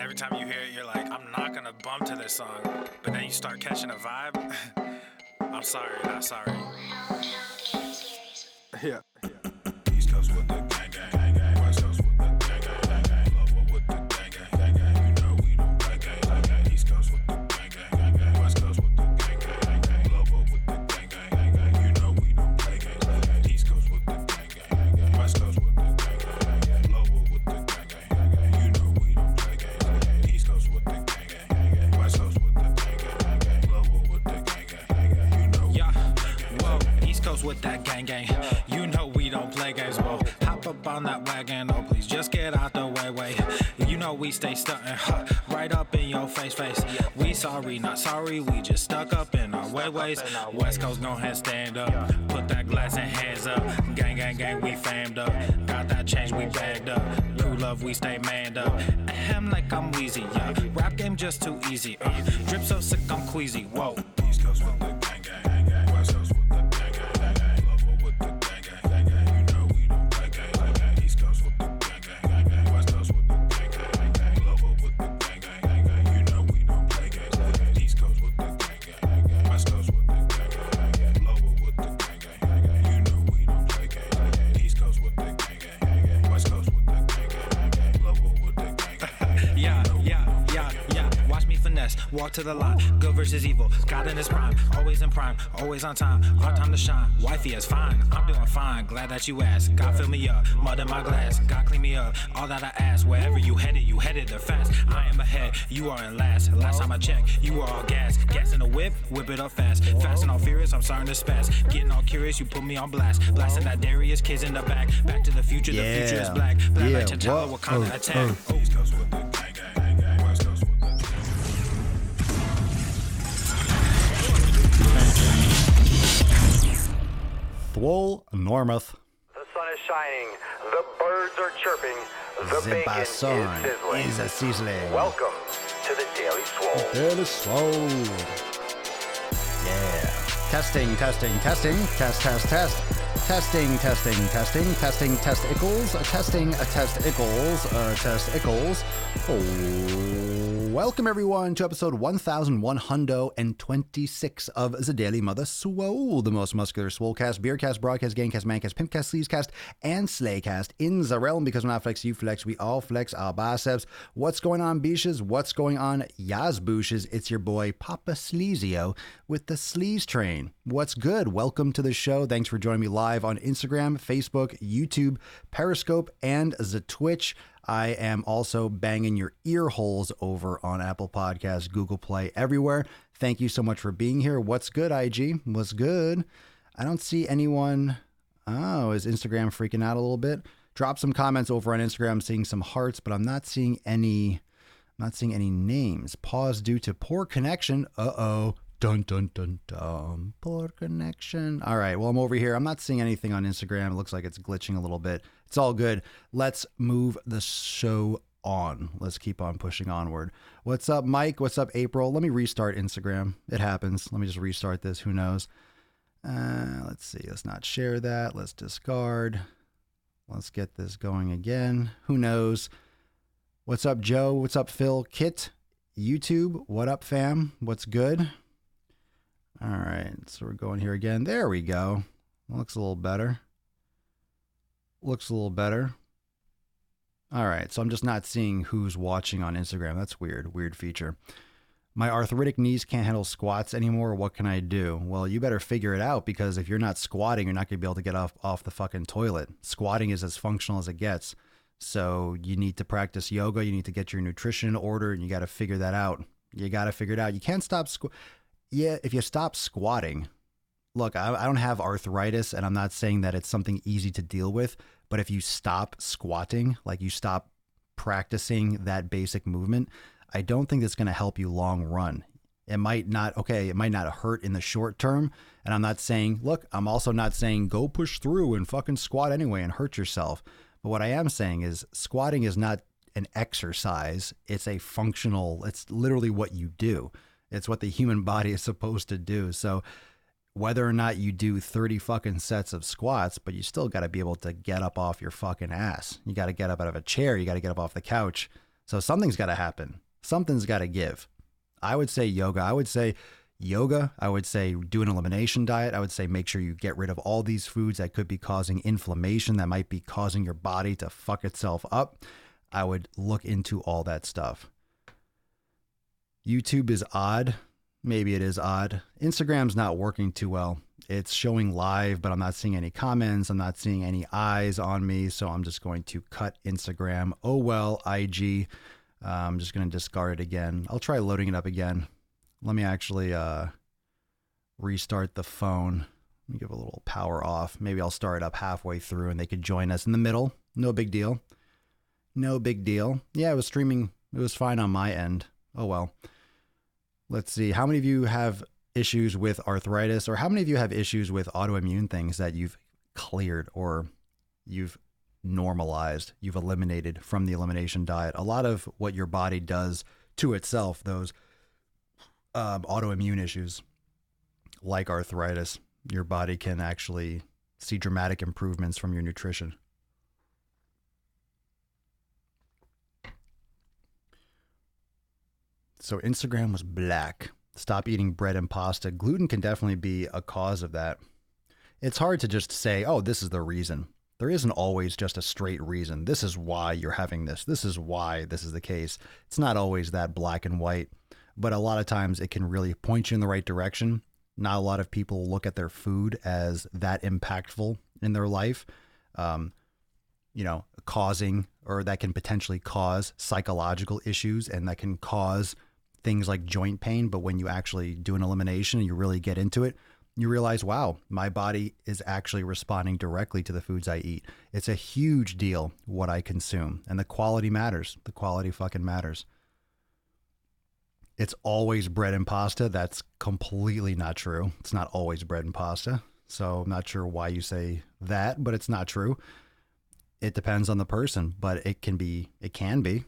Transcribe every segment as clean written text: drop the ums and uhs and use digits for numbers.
every time you hear it, you're like, I'm not gonna bump to this song, but then you start catching a vibe. I'm sorry, not sorry. Yeah. East Coast with the gang gang, West Coast with the gang gang, Lower with the gang gang, you know we don't play gang. East Coast with the gang gang, West Coast with the gang gang, Lower with the gang gang, you know we don't play gang. East Coast with the gang gang, West Coast with the gang gang, Lower with the gang gang, you know we don't play gang. East Coast with the gang gang, West Coast with the gang gang, Lower with the gang gang, you know. Yeah, whoa, East Coast with that gang gang. You know we don't play games, whoa. Hop up on that wagon, oh please just get out the way. You know we stay stuntin', right up in your face. We sorry, not sorry, we just stuck up in our ways. West Coast gon' ahead stand up, put that glass and hands up. Gang, we famed up, got that change, we bagged up. Crew love, we stay manned up. Ahem like I'm wheezy, yeah. Rap game just too easy, drip so sick I'm queasy, whoa. East Coast with the gang gang, West Coast with the gang gang, Lower with the gang gang, you know we don't play gang. East Coast with the gang gang, West Coast with the gang gang, Lower with the gang gang, you know we don't play gang. East Coast with the gang gang, West Coast with the gang gang, Lower with the gang gang, you know we don't play gang. East Coast with the gang gang, West Coast with the gang gang, Lower with the gang gang. Yeah. Watch me finesse, walk to the line. Good versus evil, God in his prime. Always in prime, always on time. Our time to shine, wifey is fine. I'm doing fine, glad that you asked. God fill me up, mud in my glass. God clean me up, all that I ask. Wherever you headed there fast. I am ahead, you are in last. Last time I checked, you were all gas. Gas in the whip it up fast. Fast and all furious, I'm starting to spaz. Getting all curious, you put me on blast. Blasting that Darius, kids in the back. Back to the future, the future is black. Black like T'Challa, what kind of attack? East Coast with the gang gang, West Coast with the Swole, Normuth. The sun is shining, the birds are chirping, the bacon is sizzling. Is sizzling. Welcome to the Daily Swole. Daily Swole. Yeah. Testing. Test equals. Welcome everyone to episode 1126 of the Daily Mother Swole, the most muscular swolecast, beercast, broadcast, gangcast, mancast, pimpcast, sleazecast, and slaycast in the realm. Because when I flex, you flex, we all flex our biceps. What's going on, beaches? What's going on, Yazbooshes? It's your boy Papa Sleazio with the Sleaze Train. What's good? Welcome to the show. Thanks for joining me live on Instagram, Facebook, YouTube, Periscope, and the Twitch. I am also banging your ear holes over on Apple Podcasts, Google Play, everywhere. Thank you so much for being here. What's good, IG? What's good? I don't see anyone. Oh, is Instagram freaking out a little bit? Drop some comments over on Instagram. I'm seeing some hearts, but I'm not seeing any names. Pause due to poor connection. Uh-oh. Dun. Poor connection. All right. Well, I'm over here. I'm not seeing anything on Instagram. It looks like it's glitching a little bit. It's all good. Let's move the show on. Let's keep on pushing onward. What's up, Mike? What's up, April? Let me restart Instagram. It happens. Let me just restart this. Who knows? Let's see. Let's not share that. Let's discard. Let's get this going again. Who knows? What's up, Joe? What's up, Phil? Kit? YouTube? What up, fam? What's good? All right, so we're going here again. There we go. Looks a little better. All right, so I'm just not seeing who's watching on Instagram. That's weird. Weird feature. My arthritic knees can't handle squats anymore. What can I do? Well, you better figure it out, because if you're not squatting, you're not going to be able to get off the fucking toilet. Squatting is as functional as it gets. So you need to practice yoga. You need to get your nutrition in order, and you got to figure that out. You can't stop Yeah, if you stop squatting, look, I don't have arthritis, and I'm not saying that it's something easy to deal with, but if you stop squatting, like you stop practicing that basic movement, I don't think that's going to help you long run. It might not hurt in the short term. And I'm also not saying go push through and fucking squat anyway and hurt yourself. But what I am saying is squatting is not an exercise. It's it's literally what you do. It's what the human body is supposed to do. So whether or not you do 30 fucking sets of squats, but you still got to be able to get up off your fucking ass. You got to get up out of a chair. You got to get up off the couch. So something's got to happen. Something's got to give. I would say yoga. I would say do an elimination diet. I would say make sure you get rid of all these foods that could be causing inflammation, that might be causing your body to fuck itself up. I would look into all that stuff. YouTube is odd. Maybe it is odd. Instagram's not working too well. It's showing live, but I'm not seeing any comments. I'm not seeing any eyes on me. So I'm just going to cut Instagram. Oh, well, IG. I'm just going to discard it again. I'll try loading it up again. Let me actually restart the phone. Let me give a little power off. Maybe I'll start it up halfway through and they could join us in the middle. No big deal. No big deal. Yeah, it was streaming. It was fine on my end. Oh, well. Let's see. How many of you have issues with arthritis, or how many of you have issues with autoimmune things that you've cleared or you've normalized, you've eliminated from the elimination diet? A lot of what your body does to itself, those autoimmune issues like arthritis, your body can actually see dramatic improvements from your nutrition. So Instagram was black. Stop eating bread and pasta. Gluten can definitely be a cause of that. It's hard to just say, oh, this is the reason. There isn't always just a straight reason. This is why you're having this. This is why this is the case. It's not always that black and white, but a lot of times it can really point you in the right direction. Not a lot of people look at their food as that impactful in their life, causing, or that can potentially cause psychological issues, and that can cause things like joint pain. But when you actually do an elimination and you really get into it, you realize, wow, my body is actually responding directly to the foods I eat. It's a huge deal what I consume, and the quality matters. The quality fucking matters. It's always bread and pasta. That's completely not true. It's not always bread and pasta. So I'm not sure why you say that, but it's not true. It depends on the person, but it can be. It can be.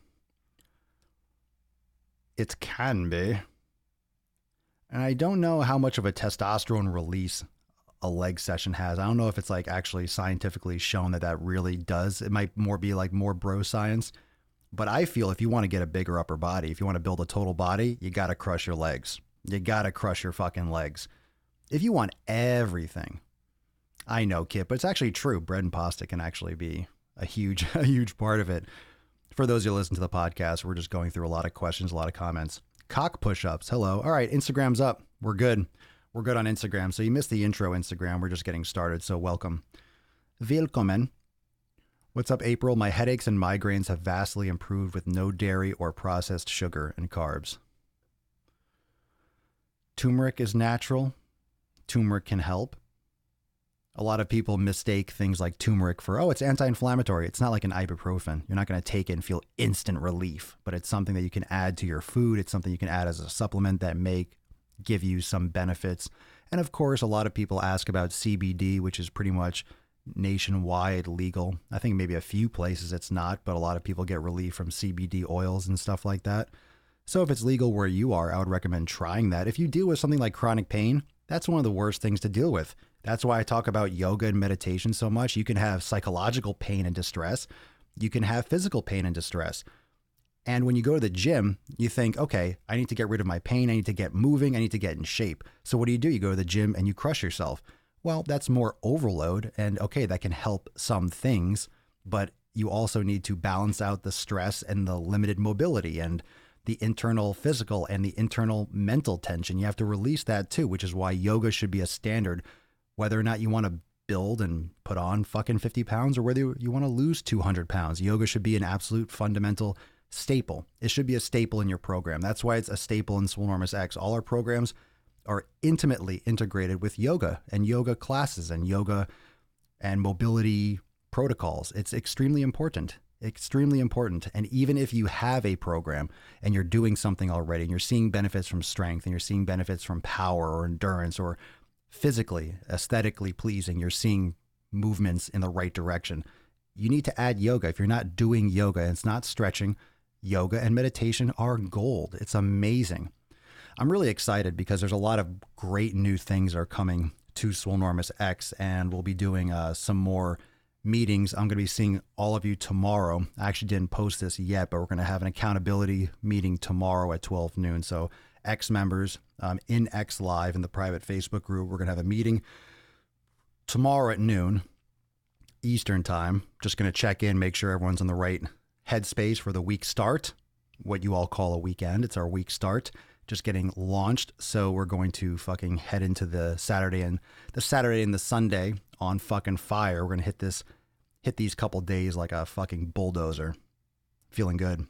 It can be. And I don't know how much of a testosterone release a leg session has. I don't know if it's like actually scientifically shown that really does. It might more be like more bro science. But I feel if you want to get a bigger upper body, if you want to build a total body, you got to crush your legs. You got to crush your fucking legs. If you want everything, I know, Kip, but it's actually true. Bread and pasta can actually be a huge part of it. For those who listen to the podcast, we're just going through a lot of questions, a lot of comments. Cock push-ups. Hello. All right. Instagram's up. We're good. We're good on Instagram. So you missed the intro Instagram. We're just getting started. So welcome. Willkommen. What's up, April? My headaches and migraines have vastly improved with no dairy or processed sugar and carbs. Turmeric is natural. Turmeric can help. A lot of people mistake things like turmeric for, oh, it's anti-inflammatory. It's not like an ibuprofen. You're not going to take it and feel instant relief, but it's something that you can add to your food. It's something you can add as a supplement that may give you some benefits. And of course, a lot of people ask about CBD, which is pretty much nationwide legal. I think maybe a few places it's not, but a lot of people get relief from CBD oils and stuff like that. So if it's legal where you are, I would recommend trying that. If you deal with something like chronic pain, that's one of the worst things to deal with. That's why I talk about yoga and meditation so much. You can have psychological pain and distress. You can have physical pain and distress. And when you go to the gym, you think, okay, I need to get rid of my pain. I need to get moving. I need to get in shape. So what do? You go to the gym and you crush yourself. Well, that's more overload. And okay, that can help some things, but you also need to balance out the stress and the limited mobility and the internal physical and the internal mental tension. You have to release that too, which is why yoga should be a standard. Whether or not you want to build and put on fucking 50 pounds or whether you want to lose 200 pounds, yoga should be an absolute fundamental staple. It should be a staple in your program. That's why it's a staple in Swole X. All our programs are intimately integrated with yoga and yoga classes and yoga and mobility protocols. It's extremely important. Extremely important. And even if you have a program and you're doing something already and you're seeing benefits from strength and you're seeing benefits from power or endurance or physically, aesthetically pleasing, you're seeing movements in the right direction, you need to add yoga. If you're not doing yoga and it's not stretching, yoga and meditation are gold. It's amazing. I'm really excited because there's a lot of great new things are coming to Swole X, and we'll be doing some more meetings. I'm going to be seeing all of you tomorrow. I actually didn't post this yet, but we're going to have an accountability meeting tomorrow at 12 noon. So X members in X Live in the private Facebook group, we're going to have a meeting tomorrow at noon Eastern time. Just going to check in, make sure everyone's in the right headspace for the week start, what you all call a weekend. It's our week start, just getting launched. So we're going to fucking head into the Saturday and the Sunday on fucking fire. We're going to hit these couple days like a fucking bulldozer. Feeling good.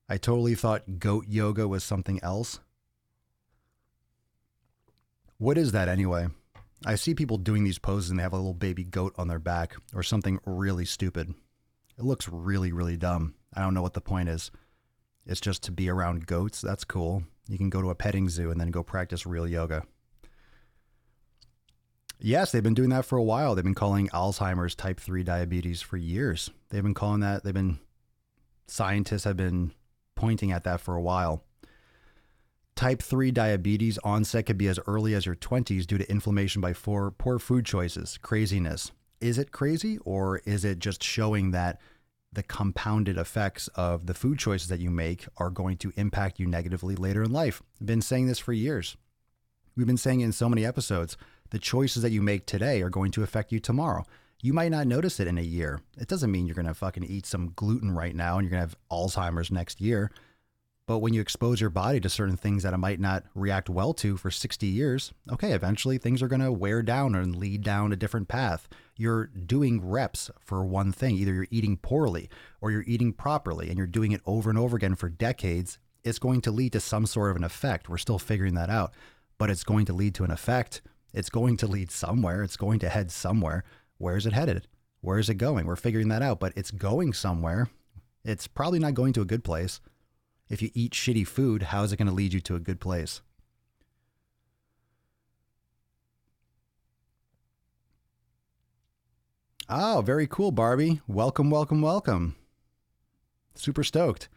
I totally thought goat yoga was something else. What is that anyway? I see people doing these poses and they have a little baby goat on their back or something really stupid. It looks really, really dumb. I don't know what the point is. It's just to be around goats. That's cool. You can go to a petting zoo and then go practice real yoga. Yes, they've been doing that for a while. They've been calling Alzheimer's type 3 diabetes for years. They've been calling that. Scientists have been pointing at that for a while. Type 3 diabetes onset could be as early as your 20s due to inflammation by poor food choices. Craziness. Is it crazy, or is it just showing that the compounded effects of the food choices that you make are going to impact you negatively later in life? I've been saying this for years. We've been saying it in so many episodes. The choices that you make today are going to affect you tomorrow. You might not notice it in a year. It doesn't mean you're going to fucking eat some gluten right now and you're going to have Alzheimer's next year. But when you expose your body to certain things that it might not react well to for 60 years, okay, eventually things are going to wear down and lead down a different path. You're doing reps for one thing. Either you're eating poorly or you're eating properly and you're doing it over and over again for decades. It's going to lead to some sort of an effect. We're still figuring that out, but it's going to lead to an effect. It's going to lead somewhere. It's going to head somewhere. Where is it headed? Where is it going? We're figuring that out, but it's going somewhere. It's probably not going to a good place. If you eat shitty food, how is it going to lead you to a good place? Oh, very cool, Barbie. Welcome, welcome, welcome. Super stoked.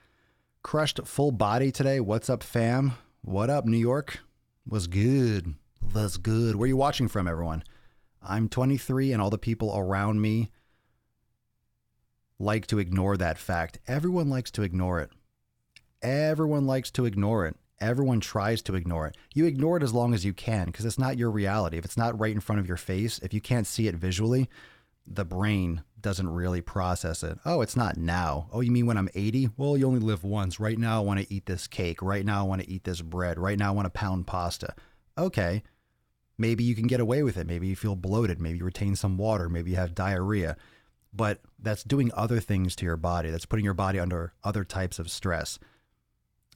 Crushed full body today. What's up, fam? What up, New York? Was good. Was good. Where are you watching from, everyone? I'm 23 and all the people around me like to ignore that fact. Everyone likes to ignore it. Everyone likes to ignore it. Everyone tries to ignore it. You ignore it as long as you can because it's not your reality. If it's not right in front of your face, if you can't see it visually, the brain doesn't really process it. Oh, it's not now. Oh, you mean when I'm 80? Well, you only live once. Right now, I want to eat this cake. Right now, I want to eat this bread. Right now, I want to pound pasta. Okay. Maybe you can get away with it. Maybe you feel bloated. Maybe you retain some water. Maybe you have diarrhea. But that's doing other things to your body. That's putting your body under other types of stress.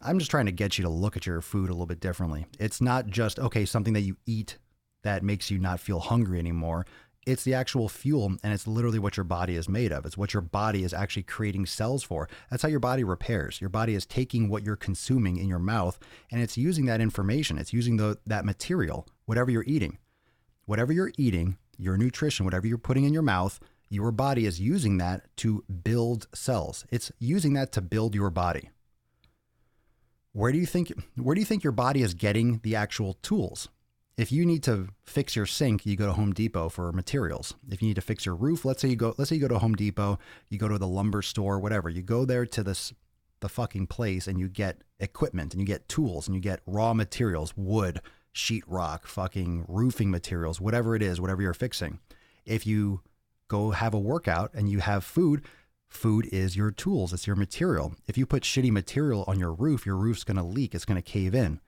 I'm just trying to get you to look at your food a little bit differently. It's not just, okay, something that you eat that makes you not feel hungry anymore. It's the actual fuel, and it's literally what your body is made of. It's what your body is actually creating cells for. That's how your body repairs. Your body is taking what you're consuming in your mouth, and it's using that information. It's using that material, whatever you're eating. Whatever you're eating, your nutrition, whatever you're putting in your mouth, your body is using that to build cells. It's using that to build your body. Where do you think your body is getting the actual tools? If you need to fix your sink, you go to Home Depot for materials. If you need to fix your roof, let's say you go to Home Depot, you go to the lumber store, whatever. You go there to the fucking place and you get equipment and you get tools and you get raw materials, wood, sheetrock, fucking roofing materials, whatever it is, whatever you're fixing. If you go have a workout and you have food is your tools. It's your material. If you put shitty material on your roof's going to leak. It's going to cave in.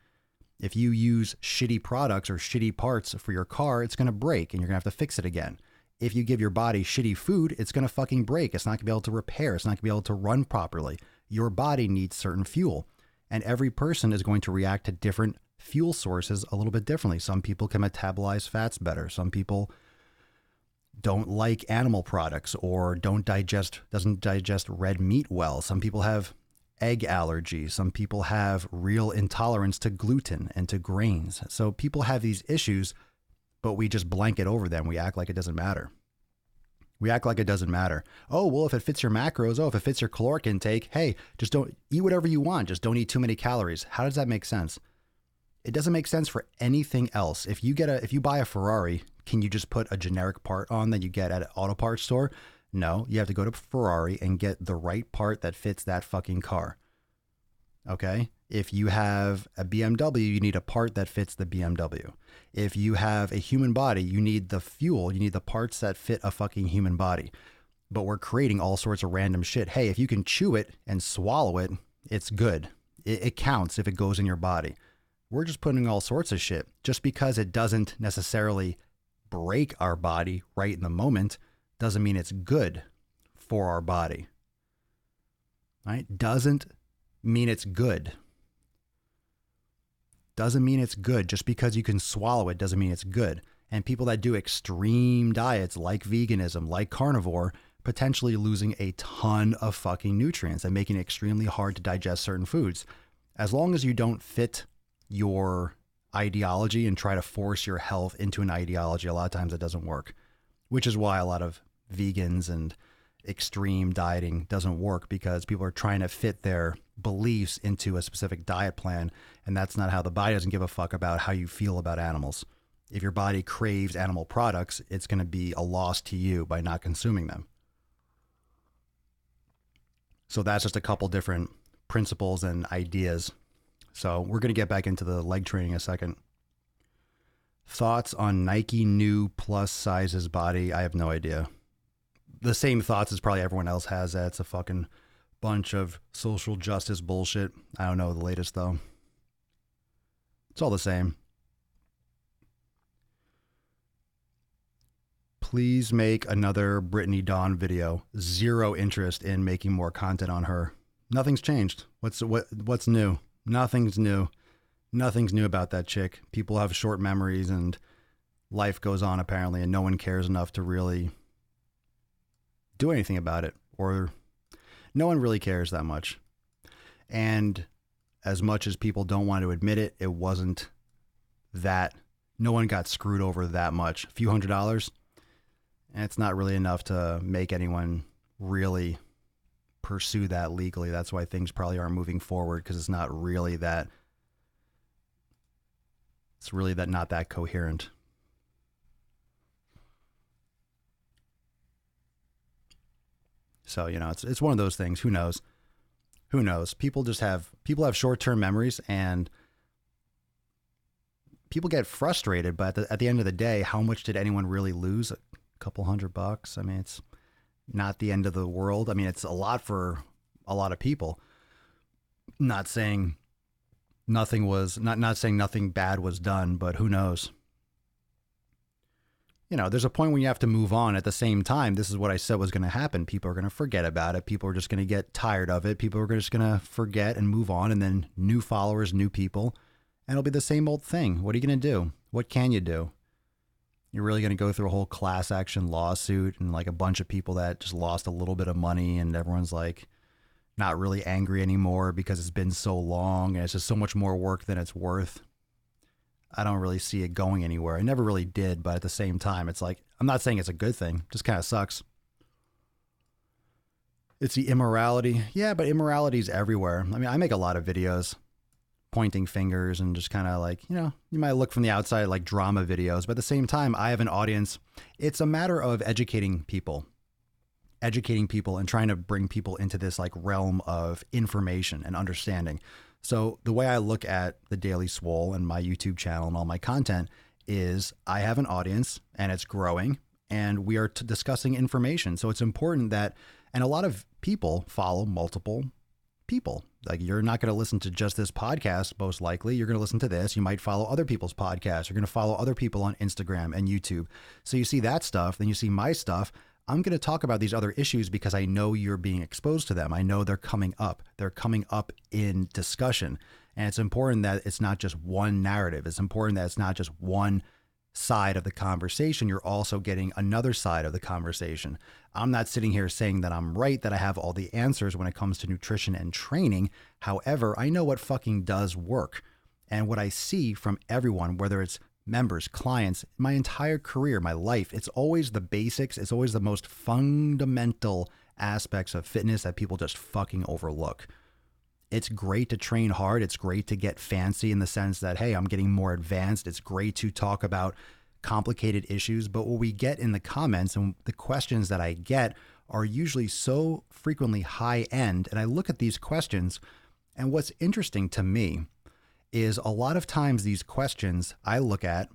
If you use shitty products or shitty parts for your car, it's going to break and you're going to have to fix it again. If you give your body shitty food, it's going to fucking break. It's not going to be able to repair. It's not going to be able to run properly. Your body needs certain fuel, and every person is going to react to different fuel sources a little bit differently. Some people can metabolize fats better. Some people don't like animal products or doesn't digest red meat well. Some people have egg allergies. Some people have real intolerance to gluten and to grains. So people have these issues, but we just blanket over them. We act like it doesn't matter. Oh, well, if it fits your macros, if it fits your caloric intake, hey, just don't eat whatever you want. Just don't eat too many calories. How does that make sense? It doesn't make sense for anything else. If you buy a Ferrari, can you just put a generic part on that you get at an auto parts store? No, you have to go to Ferrari and get the right part that fits that fucking car. Okay? If you have a BMW, you need a part that fits the BMW. If you have a human body, you need the fuel, you need the parts that fit a fucking human body. But we're creating all sorts of random shit. Hey, if you can chew it and swallow it, it's good. It counts if it goes in your body. We're just putting all sorts of shit. Just because it doesn't necessarily break our body right in the moment doesn't mean it's good for our body. Right? Doesn't mean it's good. Doesn't mean it's good. Just because you can swallow it doesn't mean it's good. And people that do extreme diets like veganism, like carnivore, potentially losing a ton of fucking nutrients and making it extremely hard to digest certain foods. As long as you don't fit your ideology and try to force your health into an ideology, a lot of times it doesn't work, which is why a lot of vegans and extreme dieting doesn't work, because people are trying to fit their beliefs into a specific diet plan. And that's not how the body doesn't give a fuck about how you feel about animals. If your body craves animal products, it's going to be a loss to you by not consuming them. So that's just a couple different principles and ideas. So we're going to get back into the leg training in a second. Thoughts on Nike new plus sizes body? I have no idea. The same thoughts as probably everyone else has. That it's a fucking bunch of social justice bullshit. I don't know the latest though. It's all the same. Please make another Brittany Dawn video. Zero interest in making more content on her. Nothing's changed. What's new? Nothing's new. Nothing's new about that chick. People have short memories and life goes on apparently, and no one cares enough to really do anything about it, or no one really cares that much. And as much as people don't want to admit it, it wasn't that. No one got screwed over that much. A few $100s. And it's not really enough to make anyone really pursue that legally. That's why things probably aren't moving forward, because it's really not that coherent. So, it's one of those things. Who knows? Who knows? People have short-term memories, and people get frustrated, but at the end of the day, how much did anyone really lose? A couple $100. I mean, it's not the end of the world. I mean, it's a lot for a lot of people. Not saying nothing bad was done, but who knows? There's a point when you have to move on. At the same time, this is what I said was going to happen. People are going to forget about it. People are just going to get tired of it. People are just going to forget and move on. And then new followers, new people, and it'll be the same old thing. What are you going to do? What can you do? You're really going to go through a whole class action lawsuit and like a bunch of people that just lost a little bit of money, and everyone's like not really angry anymore because it's been so long and it's just so much more work than it's worth. I don't really see it going anywhere. I never really did, but at the same time, it's like, I'm not saying it's a good thing. It just kind of sucks. It's the immorality. Yeah, but immorality is everywhere. I mean, I make a lot of videos pointing fingers and just kind of like, you might look from the outside like drama videos, but at the same time, I have an audience. It's a matter of educating people and trying to bring people into this like realm of information and understanding. So the way I look at the Daily Swole and my YouTube channel and all my content is I have an audience and it's growing, and we are discussing information. So it's important that, and a lot of people follow multiple people. Like, you're not going to listen to just this podcast, most likely. You're going to listen to this. You might follow other people's podcasts. You're going to follow other people on Instagram and YouTube. So you see that stuff, then you see my stuff. I'm going to talk about these other issues because I know you're being exposed to them. I know they're coming up. They're coming up in discussion. And it's important that it's not just one narrative. It's important that it's not just one side of the conversation. You're also getting another side of the conversation. I'm not sitting here saying that I'm right, that I have all the answers when it comes to nutrition and training. However, I know what fucking does work. And what I see from everyone, whether it's members, clients, my entire career, my life, it's always the basics. It's always the most fundamental aspects of fitness that people just fucking overlook. It's great to train hard. It's great to get fancy in the sense that, hey, I'm getting more advanced. It's great to talk about complicated issues. But what we get in the comments and the questions that I get are usually so frequently high end. And I look at these questions, and what's interesting to me is a lot of times these questions I look at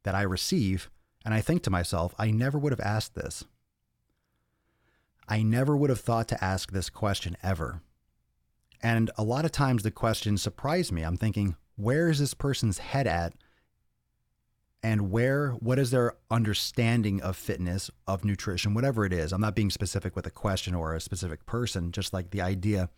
that I receive, and I think to myself, I never would have asked this. I never would have thought to ask this question ever. And a lot of times the questions surprise me. I'm thinking, where is this person's head at? And what is their understanding of fitness, of nutrition, whatever it is? I'm not being specific with a question or a specific person, just like the idea.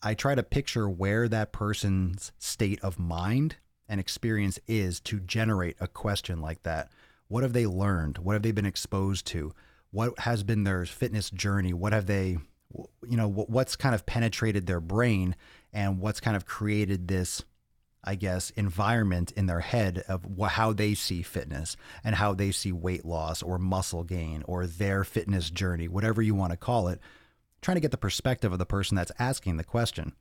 I try to picture where that person's state of mind and experience is to generate a question like that. What have they learned? What have they been exposed to? What has been their fitness journey? What have they, what's kind of penetrated their brain, and what's kind of created this, I guess, environment in their head of how they see fitness and how they see weight loss or muscle gain or their fitness journey, whatever you want to call it, trying to get the perspective of the person that's asking the question.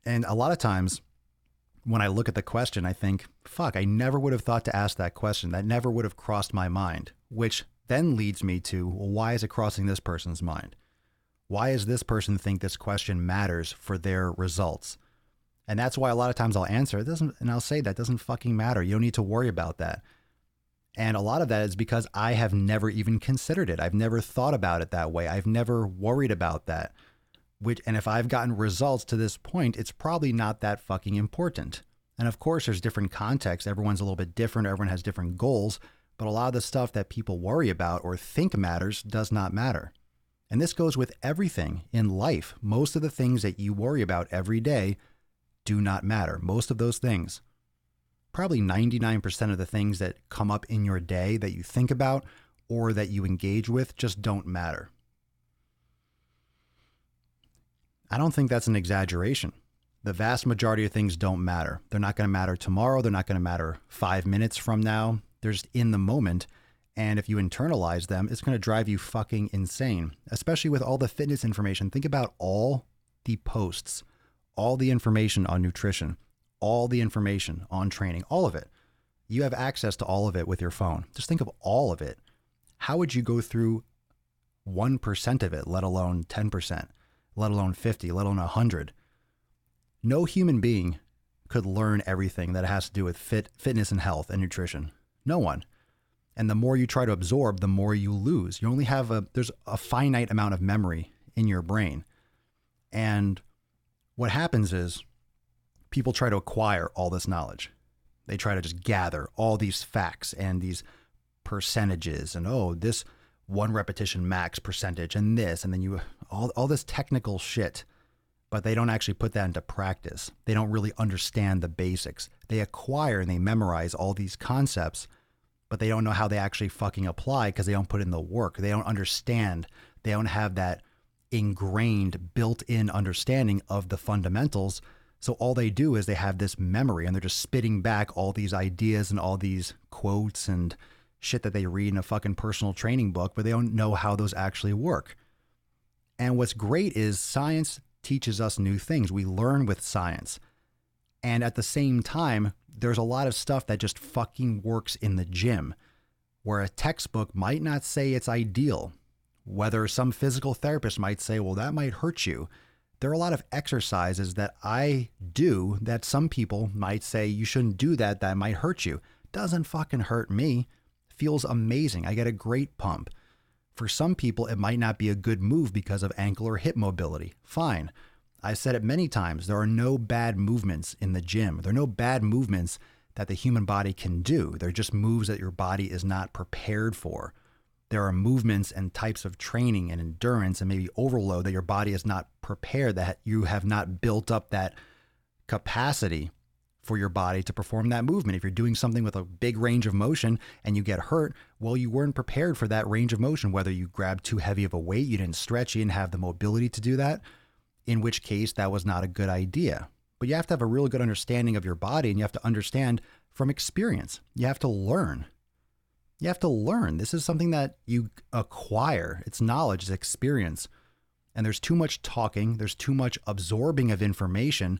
And a lot of times when I look at the question, I think, fuck, I never would have thought to ask that question. That never would have crossed my mind, which then leads me to, well, why is it crossing this person's mind? Why does this person think this question matters for their results? And that's why a lot of times I'll answer it doesn't, and I'll say that doesn't fucking matter. You don't need to worry about that. And a lot of that is because I have never even considered it. I've never thought about it that way. I've never worried about that. And if I've gotten results to this point, it's probably not that fucking important. And of course, there's different contexts. Everyone's a little bit different. Everyone has different goals. But a lot of the stuff that people worry about or think matters does not matter. And this goes with everything in life. Most of the things that you worry about every day do not matter. Most of those things, probably 99% of the things that come up in your day that you think about or that you engage with just don't matter. I don't think that's an exaggeration. The vast majority of things don't matter. They're not going to matter tomorrow. They're not going to matter 5 minutes from now. They're just in the moment. And if you internalize them, it's going to drive you fucking insane, especially with all the fitness information. Think about all the posts, all the information on nutrition, all the information on training, all of it. You have access to all of it with your phone. Just think of all of it. How would you go through 1% of it, let alone 10%, let alone 50, let alone 100? No human being could learn everything that has to do with fitness and health and nutrition. No one. And the more you try to absorb, the more you lose. You only have there's a finite amount of memory in your brain. And what happens is people try to acquire all this knowledge. They try to just gather all these facts and these percentages and, oh, this 1 repetition max percentage and this, and then you, all this technical shit, but they don't actually put that into practice. They don't really understand the basics. They acquire and they memorize all these concepts, but they don't know how they actually fucking apply because they don't put in the work. They don't understand. They don't have that ingrained, built-in understanding of the fundamentals. So all they do is they have this memory and they're just spitting back all these ideas and all these quotes and shit that they read in a fucking personal training book, but they don't know how those actually work. And what's great is science teaches us new things. We learn with science. And at the same time, there's a lot of stuff that just fucking works in the gym, where a textbook might not say it's ideal. Whether some physical therapist might say, well, that might hurt you. There are a lot of exercises that I do that some people might say you shouldn't do that, that might hurt you. Doesn't fucking hurt me. Feels amazing. I get a great pump. For some people, it might not be a good move because of ankle or hip mobility. Fine. I've said it many times. There are no bad movements in the gym. There are no bad movements that the human body can do. They're just moves that your body is not prepared for. There are movements and types of training and endurance and maybe overload that your body is not prepared, that you have not built up that capacity for your body to perform that movement. If you're doing something with a big range of motion and you get hurt, well, you weren't prepared for that range of motion, whether you grabbed too heavy of a weight, you didn't stretch, you didn't have the mobility to do that, in which case that was not a good idea. But you have to have a real good understanding of your body, and you have to understand from experience. You have to learn. You have to learn. This is something that you acquire. It's knowledge, it's experience. And there's too much talking, there's too much absorbing of information,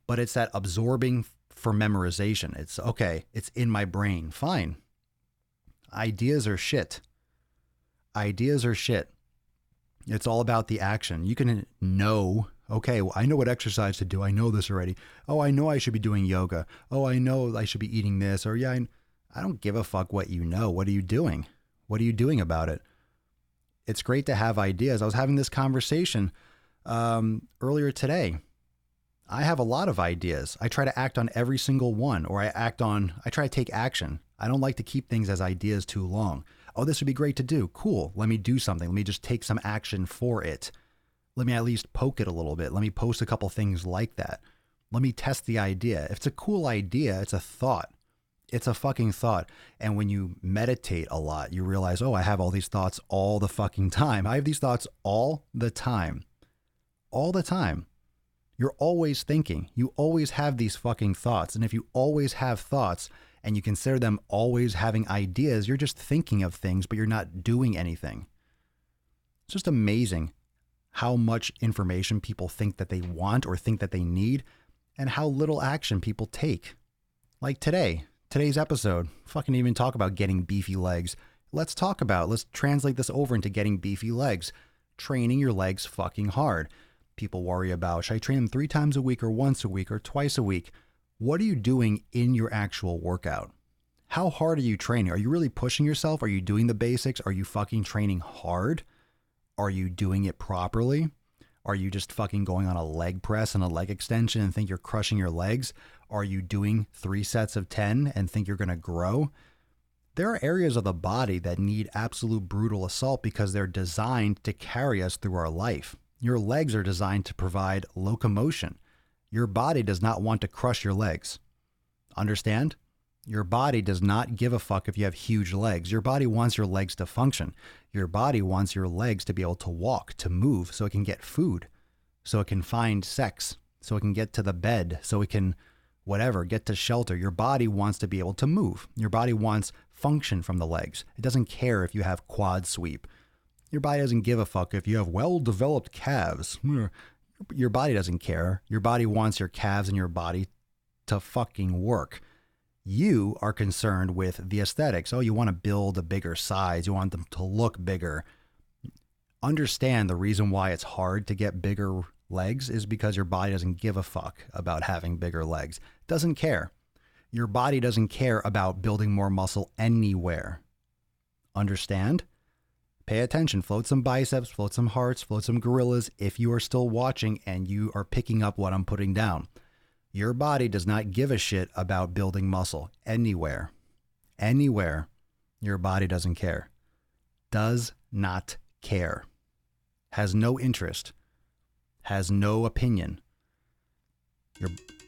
but it's that absorbing for memorization. It's okay, it's in my brain. Fine. Ideas are shit. Ideas are shit. It's all about the action. You can know, okay, well, I know what exercise to do. I know this already. Oh, I know I should be doing yoga. Oh, I know I should be eating this. Or yeah, I don't give a fuck what you know. What are you doing? What are you doing about it? It's great to have ideas. I was having this conversation earlier today. I have a lot of ideas. I try to act on every single one, or I try to take action. I don't like to keep things as ideas too long. Oh, this would be great to do. Cool. Let me do something. Let me just take some action for it. Let me at least poke it a little bit. Let me post a couple things like that. Let me test the idea. If it's a cool idea, it's a thought. It's a fucking thought. And when you meditate a lot, you realize, oh, I have all these thoughts all the fucking time. I have these thoughts all the time. All the time. You're always thinking. You always have these fucking thoughts. And if you always have thoughts and you consider them always having ideas, you're just thinking of things, but you're not doing anything. It's just amazing how much information people think that they want or think that they need, and how little action people take. Like today's episode, fucking even talk about getting beefy legs. Let's translate this over into getting beefy legs. Training your legs fucking hard. People worry about, should I train them 3 times a week or once a week or twice a week? What are you doing in your actual workout? How hard are you training? Are you really pushing yourself? Are you doing the basics? Are you fucking training hard? Are you doing it properly? Are you just fucking going on a leg press and a leg extension and think you're crushing your legs? Are you doing 3 sets of 10 and think you're going to grow? There are areas of the body that need absolute brutal assault because they're designed to carry us through our life. Your legs are designed to provide locomotion. Your body does not want to crush your legs. Understand? Your body does not give a fuck if you have huge legs. Your body wants your legs to function. Your body wants your legs to be able to walk, to move, so it can get food, so it can find sex, so it can get to the bed, so it can, get to shelter. Your body wants to be able to move. Your body wants function from the legs. It doesn't care if you have quad sweep. Your body doesn't give a fuck if you have well-developed calves. Your body doesn't care. Your body wants your calves and your body to fucking work. You are concerned with the aesthetics. Oh, you want to build a bigger size. You want them to look bigger. Understand the reason why it's hard to get bigger legs is because your body doesn't give a fuck about having bigger legs. Doesn't care. Your body doesn't care about building more muscle anywhere. Understand? Pay attention. Float some biceps, float some hearts, float some gorillas if you are still watching and you are picking up what I'm putting down. Your body does not give a shit about building muscle anywhere. Anywhere. Your body doesn't care. Does not care. Has no interest. Has no opinion.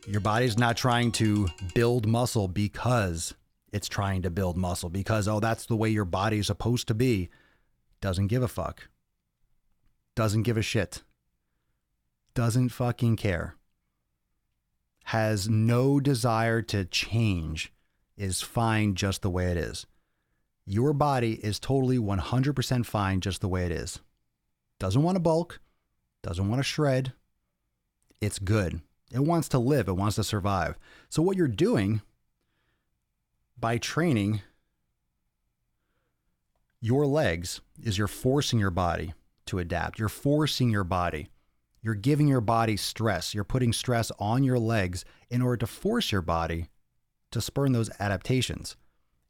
Your body's not trying to build muscle because it's trying to build muscle. Because, oh, that's the way your body is supposed to be. Doesn't give a fuck. Doesn't give a shit. Doesn't fucking care. Has no desire to change. Is fine just the way it is. Your body is totally 100% fine just the way it is. Doesn't want to bulk. Doesn't want to shred. It's good. It wants to live. It wants to survive. So what you're doing by training your legs is you're forcing your body to adapt. You're forcing your body. You're giving your body stress. You're putting stress on your legs in order to force your body to spurn those adaptations.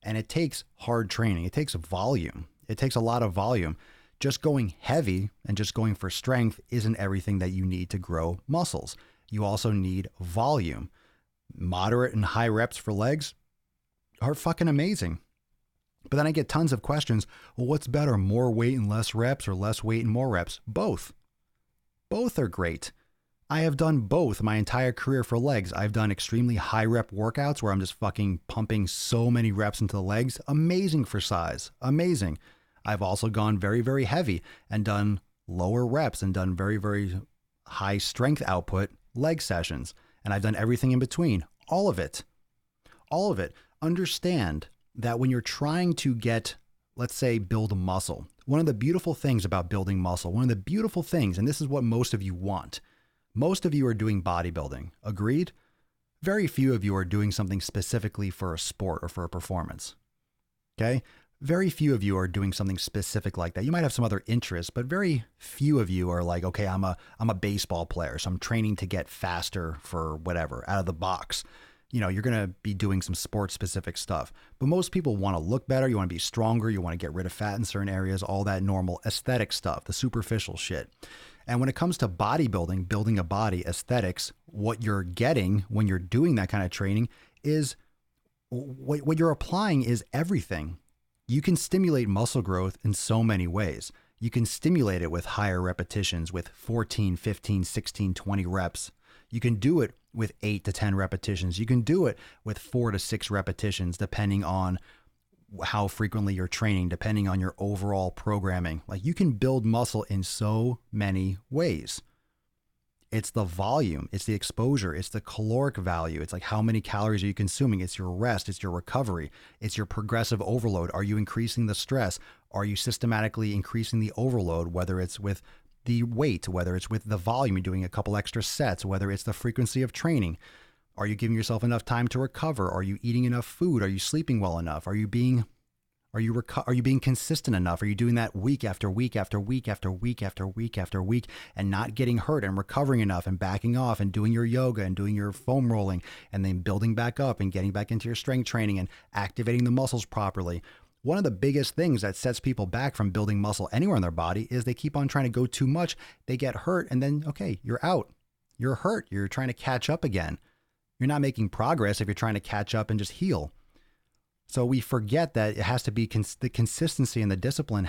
And it takes hard training. It takes volume. It takes a lot of volume. Just going heavy and just going for strength isn't everything that you need to grow muscles. You also need volume. Moderate and high reps for legs are fucking amazing. But then I get tons of questions. Well, what's better, more weight and less reps or less weight and more reps? Both. Both are great. I have done both my entire career for legs. I've done extremely high rep workouts where I'm just fucking pumping so many reps into the legs. Amazing for size. Amazing. I've also gone very, very heavy and done lower reps and done very, very high strength output leg sessions. And I've done everything in between. All of it. All of it. Understand that when you're trying to get let's say, build muscle. One of the beautiful things about building muscle, one of the beautiful things, and this is what most of you want, most of you are doing bodybuilding. Agreed? Very few of you are doing something specifically for a sport or for a performance. Okay? Very few of you are doing something specific like that. You might have some other interests, but very few of you are like, okay, I'm a baseball player, so I'm training to get faster for whatever, out of the box. You know, you're going to be doing some sports specific stuff, but most people want to look better. You want to be stronger. You want to get rid of fat in certain areas, all that normal aesthetic stuff, the superficial shit. And when it comes to bodybuilding, building a body, aesthetics, what you're getting when you're doing that kind of training is what you're applying is everything. You can stimulate muscle growth in so many ways. You can stimulate it with higher repetitions, with 14, 15, 16, 20 reps. You can do it with 8 to 10 repetitions. You can do it with 4 to 6 repetitions, depending on how frequently you're training, depending on your overall programming. Like, you can build muscle in so many ways. It's the volume, it's the exposure, it's the caloric value. It's like, how many calories are you consuming? It's your rest, it's your recovery, it's your progressive overload. Are you increasing the stress? Are you systematically increasing the overload, whether it's with the weight, whether it's with the volume, you're doing a couple extra sets, whether it's the frequency of training? Are you giving yourself enough time to recover? Are you eating enough food? Are you sleeping well enough? Are you being consistent enough? Are you doing that week after week after week after week after week after week and not getting hurt and recovering enough and backing off and doing your yoga and doing your foam rolling and then building back up and getting back into your strength training and activating the muscles properly? One of the biggest things that sets people back from building muscle anywhere in their body is they keep on trying to go too much. They get hurt and then, okay, you're out. You're hurt. You're trying to catch up again. You're not making progress if you're trying to catch up and just heal. So we forget that it has to be the consistency and the discipline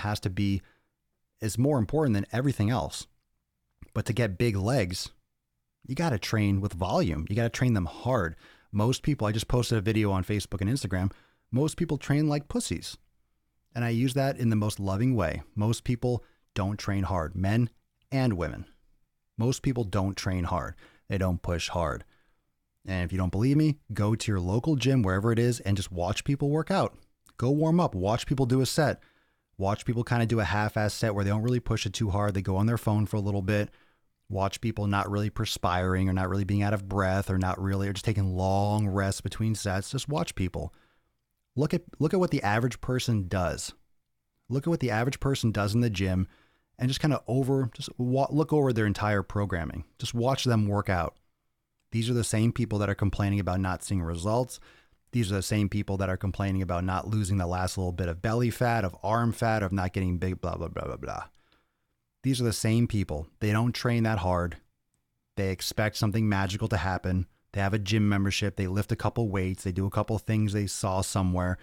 is more important than everything else. But to get big legs, you got to train with volume. You got to train them hard. Most people, I just posted a video on Facebook and Instagram, most people train like pussies. And I use that in the most loving way. Most people don't train hard, men and women. Most people don't train hard. They don't push hard. And if you don't believe me, go to your local gym, wherever it is, and just watch people work out. Go warm up. Watch people do a set. Watch people kind of do a half-ass set where they don't really push it too hard. They go on their phone for a little bit. Watch people not really perspiring or not really being out of breath or just taking long rests between sets. Just watch people. Look at what the average person does. Look at what the average person does in the gym and just kind of look over their entire programming. Just watch them work out. These are the same people that are complaining about not seeing results. These are the same people that are complaining about not losing the last little bit of belly fat, of arm fat, of not getting big, blah, blah, blah, blah, blah. These are the same people. They don't train that hard. They expect something magical to happen. They have a gym membership. They lift a couple weights. They do a couple things they saw somewhere.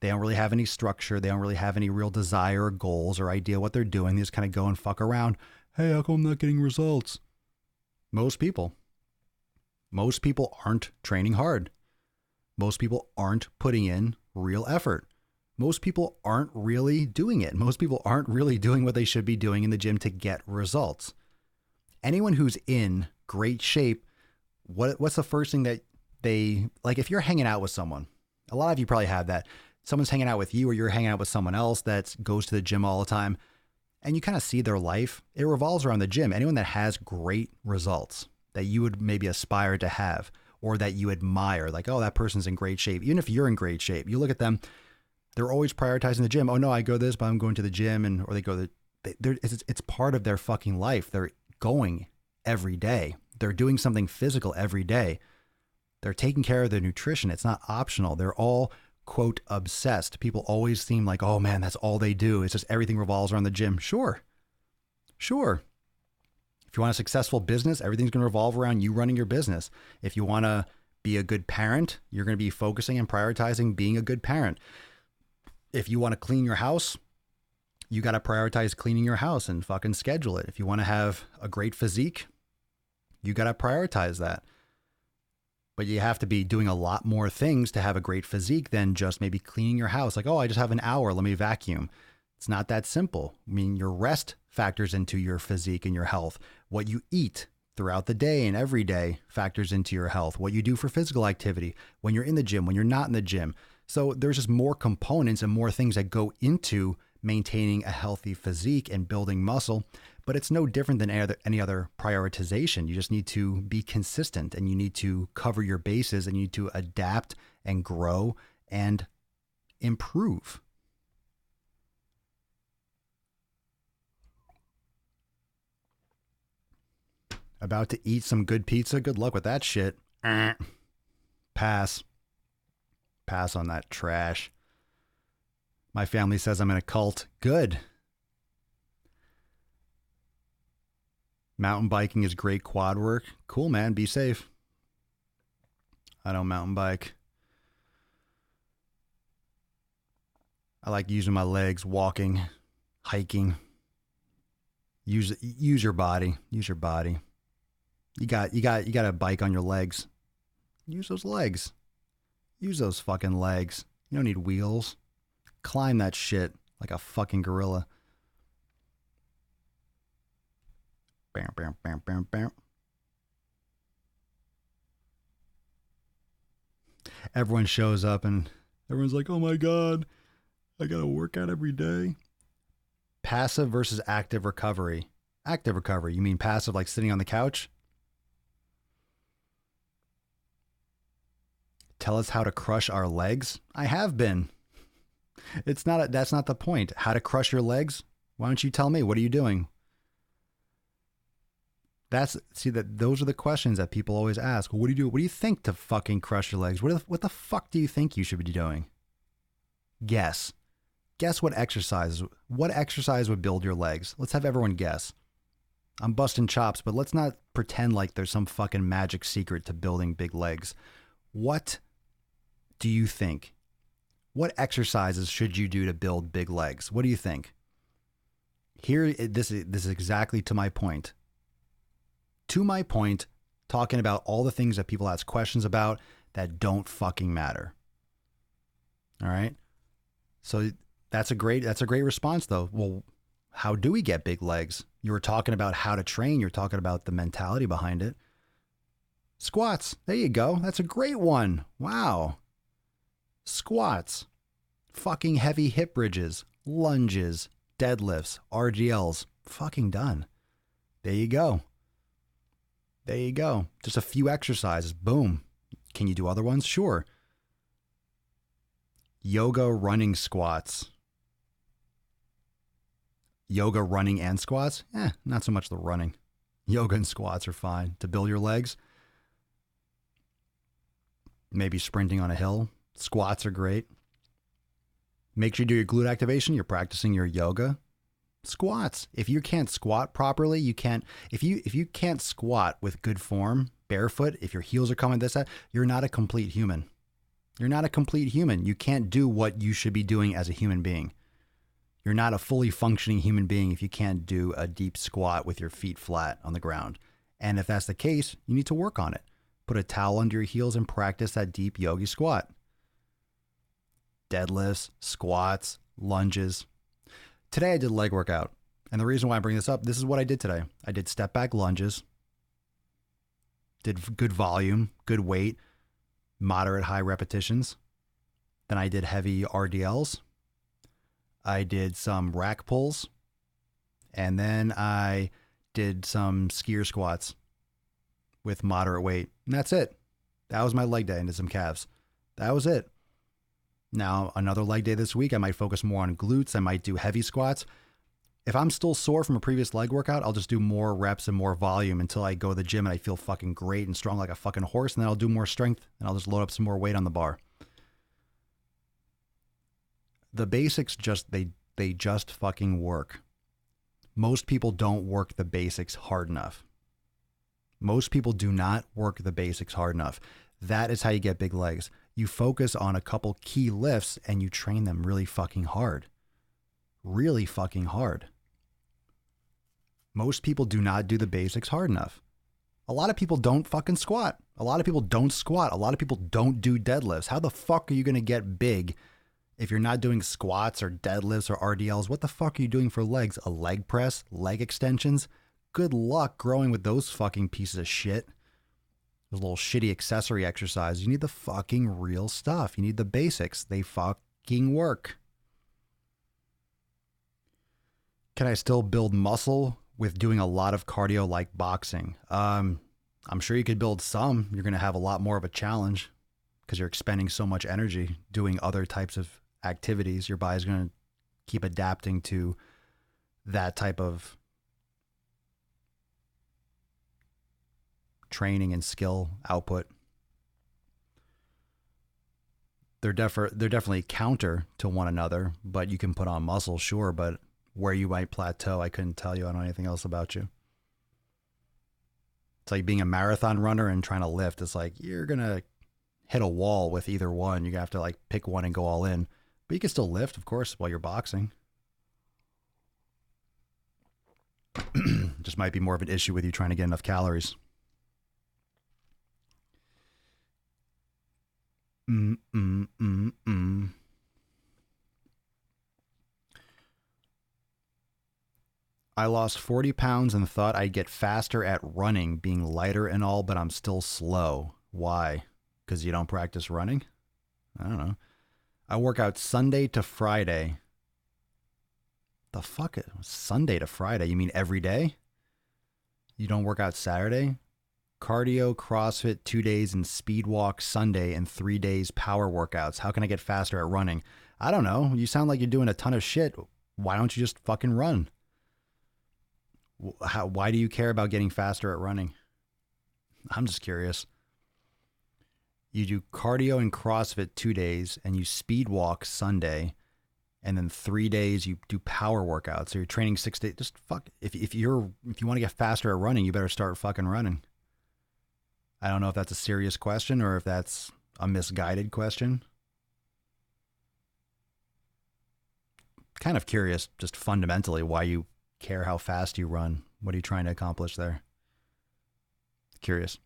They don't really have any structure. They don't really have any real desire or goals or idea what they're doing. They just kind of go and fuck around. Hey, how come I'm not getting results? Most people aren't training hard. Most people aren't putting in real effort. Most people aren't really doing it. Most people aren't really doing what they should be doing in the gym to get results. Anyone who's in great shape, what's the first thing that they, like, if you're hanging out with someone, a lot of you probably have that. Someone's hanging out with you or you're hanging out with someone else that goes to the gym all the time and you kind of see their life. It revolves around the gym. Anyone that has great results that you would maybe aspire to have or that you admire, like, oh, that person's in great shape. Even if you're in great shape, you look at them, they're always prioritizing the gym. Oh no, I go this, but I'm going to the gym, or they go it's part of their fucking life. They're going every day. They're doing something physical every day. They're taking care of their nutrition. It's not optional. They're all, quote, obsessed. People always seem like, oh man, that's all they do. It's just everything revolves around the gym. Sure. If you want a successful business, everything's going to revolve around you running your business. If you want to be a good parent, you're going to be focusing and prioritizing being a good parent. If you want to clean your house, you got to prioritize cleaning your house and fucking schedule it. If you want to have a great physique, you got to prioritize that. But you have to be doing a lot more things to have a great physique than just maybe cleaning your house. Like, oh, I just have an hour, let me vacuum. It's not that simple. I mean, your rest factors into your physique and your health. What you eat throughout the day and every day factors into your health. What you do for physical activity, when you're in the gym, when you're not in the gym. So there's just more components and more things that go into maintaining a healthy physique and building muscle, but it's no different than any other prioritization. You just need to be consistent and you need to cover your bases and you need to adapt and grow and improve. About to eat some good pizza? Good luck with that shit. Pass. Pass on that trash. My family says I'm in a cult. Good. Mountain biking is great quad work. Cool, man. Be safe. I don't mountain bike. I like using my legs, walking, hiking. Use your body. Use your body. You got a bike on your legs. Use those legs. Use those fucking legs. You don't need wheels. Climb that shit like a fucking gorilla. Bam, bam, bam, bam, bam. Everyone shows up and everyone's like, oh my God, I gotta work out every day. Passive versus active recovery. Active recovery. You mean passive like sitting on the couch? Tell us how to crush our legs. I have been. That's not the point. How to crush your legs? Why don't you tell me? What are you doing? Those are the questions that people always ask. What do you do? What do you think to fucking crush your legs? What the fuck do you think you should be doing? Guess. Guess what exercise would build your legs? Let's have everyone guess. I'm busting chops, but let's not pretend like there's some fucking magic secret to building big legs. What do you think? What exercises should you do to build big legs? What do you think? Here, this is exactly to my point. To my point, talking about all the things that people ask questions about that don't fucking matter. All right? So that's a great response though. Well, how do we get big legs? You were talking about how to train. You're talking about the mentality behind it. Squats. There you go. That's a great one. Wow. Squats. Fucking heavy hip bridges, lunges, deadlifts, RDLs. Fucking done. There you go. There you go. Just a few exercises. Boom. Can you do other ones? Sure. Yoga running squats. Yoga running and squats? Not so much the running. Yoga and squats are fine. To build your legs, maybe sprinting on a hill. Squats are great. Make sure you do your glute activation. You're practicing your yoga. Squats. If you can't squat properly, you can't. If you can't squat with good form, barefoot, if your heels are coming this, you're not a complete human. You're not a complete human. You can't do what you should be doing as a human being. You're not a fully functioning human being if you can't do a deep squat with your feet flat on the ground. And if that's the case, you need to work on it. Put a towel under your heels and practice that deep yogi squat. Deadlifts, squats, lunges. Today I did a leg workout. And the reason why I bring this up, this is what I did today. I did step back lunges. Did good volume, good weight, moderate high repetitions. Then I did heavy RDLs. I did some rack pulls. And then I did some skier squats with moderate weight. And that's it. That was my leg day, and did some calves. That was it. Now, another leg day this week, I might focus more on glutes. I might do heavy squats. If I'm still sore from a previous leg workout, I'll just do more reps and more volume until I go to the gym and I feel fucking great and strong like a fucking horse. And then I'll do more strength and I'll just load up some more weight on the bar. The basics they just fucking work. Most people don't work the basics hard enough. Most people do not work the basics hard enough. That is how you get big legs. You focus on a couple key lifts and you train them really fucking hard. Really fucking hard. Most people do not do the basics hard enough. A lot of people don't fucking squat. A lot of people don't squat. A lot of people don't do deadlifts. How the fuck are you going to get big if you're not doing squats or deadlifts or RDLs? What the fuck are you doing for legs? A leg press? Leg extensions? Good luck growing with those fucking pieces of shit. those little shitty accessory exercises. You need the fucking real stuff. You need the basics. They fucking work. Can I still build muscle with doing a lot of cardio like boxing? I'm sure you could build some. You're going to have a lot more of a challenge because you're expending so much energy doing other types of activities. Your body's going to keep adapting to that type of training and skill output. They're definitely counter to one another, but you can put on muscle, sure, but where you might plateau, I couldn't tell you. I don't know anything else about you. It's like being a marathon runner and trying to lift. It's like you're going to hit a wall with either one. You're going to have to like pick one and go all in. But you can still lift, of course, while you're boxing. Just might be more of an issue with you trying to get enough calories. I lost 40 pounds and thought I'd get faster at running, being lighter and all, but I'm still slow. Why? Because you don't practice running? I don't know. I work out Sunday to Friday. The fuck? Sunday to Friday? You mean every day? You don't work out Saturday? Cardio, CrossFit, 2 days, and speed walk Sunday, and 3 days power workouts. How can I get faster at running? I don't know. You sound like you're doing a ton of shit. Why don't you just fucking run? Why do you care about getting faster at running? I'm just curious. You do cardio and CrossFit 2 days, and you speed walk Sunday, and then 3 days you do power workouts. So you're training 6 days. Just fuck. If you want to get faster at running, you better start fucking running. I don't know if that's a serious question or if that's a misguided question. Kind of curious, just fundamentally, why you care how fast you run. What are you trying to accomplish there? Curious.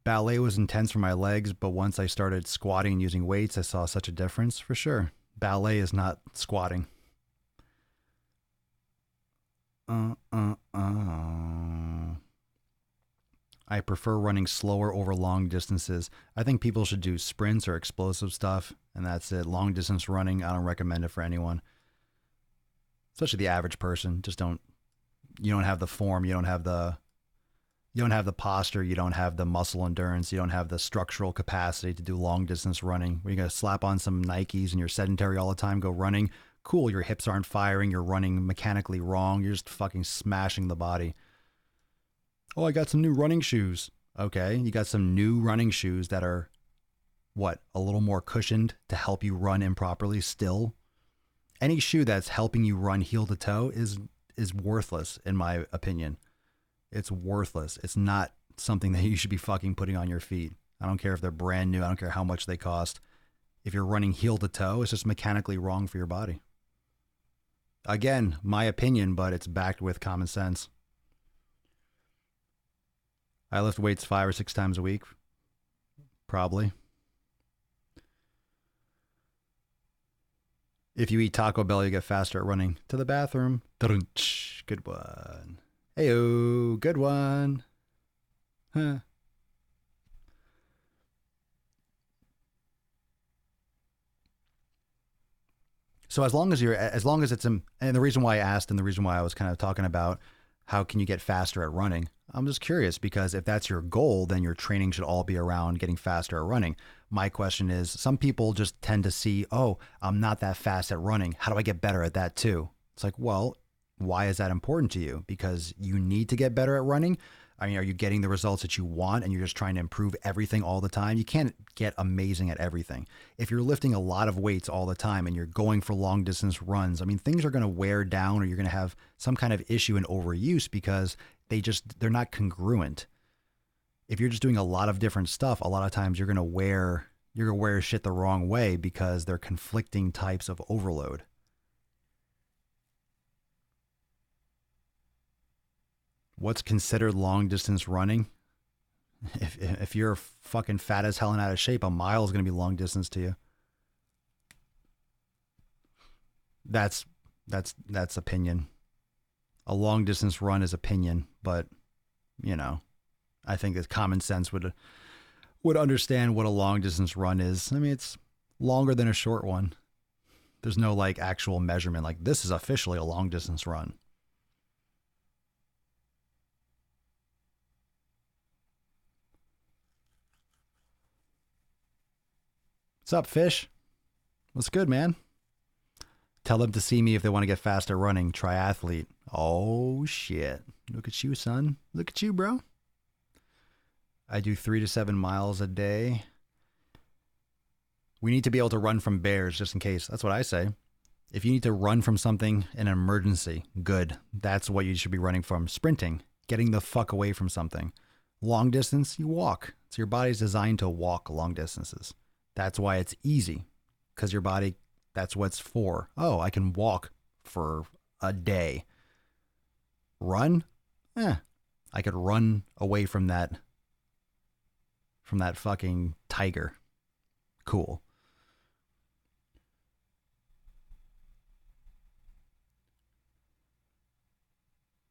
Ballet was intense for my legs, but once I started squatting and using weights, I saw such a difference, for sure. Ballet is not squatting. I prefer running slower over long distances. I think people should do sprints or explosive stuff, and that's it. Long distance running, I don't recommend it for anyone. Especially the average person. You don't have the form, you don't have the posture, you don't have the muscle endurance, you don't have the structural capacity to do long distance running. Where you're going to slap on some Nikes and you're sedentary all the time, go running. Cool, your hips aren't firing, you're running mechanically wrong, you're just fucking smashing the body. Oh, I got some new running shoes. Okay, you got some new running shoes that are, a little more cushioned to help you run improperly still? Any shoe that's helping you run heel to toe is worthless, in my opinion. It's worthless. It's not something that you should be fucking putting on your feet. I don't care if they're brand new. I don't care how much they cost. If you're running heel to toe, it's just mechanically wrong for your body. Again, my opinion, but it's backed with common sense. I lift weights 5 or 6 times a week. Probably. If you eat Taco Bell, you get faster at running. To the bathroom. Good one. Heyo, good one. Huh. So as long as it's and the reason why I asked and the reason why I was kind of talking about how can you get faster at running, I'm just curious because if that's your goal, then your training should all be around getting faster at running. My question is, some people just tend to see, oh, I'm not that fast at running. How do I get better at that too? It's like, well, why is that important to you? Because you need to get better at running? I mean, are you getting the results that you want and you're just trying to improve everything all the time? You can't get amazing at everything. If you're lifting a lot of weights all the time and you're going for long distance runs, I mean, things are going to wear down or you're going to have some kind of issue in overuse because they're not congruent. If you're just doing a lot of different stuff, a lot of times you're going to wear shit the wrong way because they're conflicting types of overload. What's considered long distance running? If you're fucking fat as hell and out of shape, a mile is going to be long distance to you. That's opinion. A long distance run is opinion, but I think that common sense would understand what a long distance run is. I mean, it's longer than a short one. There's no like actual measurement. Like this is officially a long distance run. What's up, Fish? What's good, man? Tell them to see me if they want to get faster running. Triathlete. Oh, shit. Look at you, son. Look at you, bro. I do 3 to 7 miles a day. We need to be able to run from bears just in case. That's what I say. If you need to run from something in an emergency, good. That's what you should be running from. Sprinting. Getting the fuck away from something. Long distance, you walk. So your body's designed to walk long distances. That's why it's easy. Because your body, that's what it's for. Oh, I can walk for a day. Run? I could run away from that fucking tiger. Cool.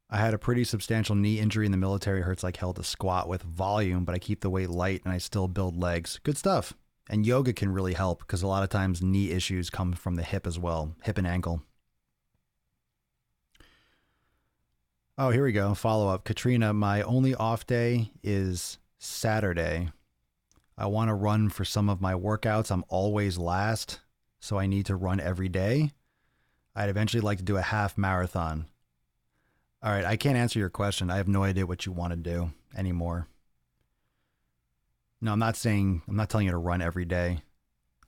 I had a pretty substantial knee injury in the military. It hurts like hell to squat with volume, but I keep the weight light and I still build legs. Good stuff. And yoga can really help because a lot of times knee issues come from the hip as well, hip and ankle. Oh, here we go. Follow up. Katrina, my only off day is Saturday. I want to run for some of my workouts. I'm always last, so I need to run every day. I'd eventually like to do a half marathon. All right, I can't answer your question. I have no idea what you want to do anymore. No, I'm not telling you to run every day.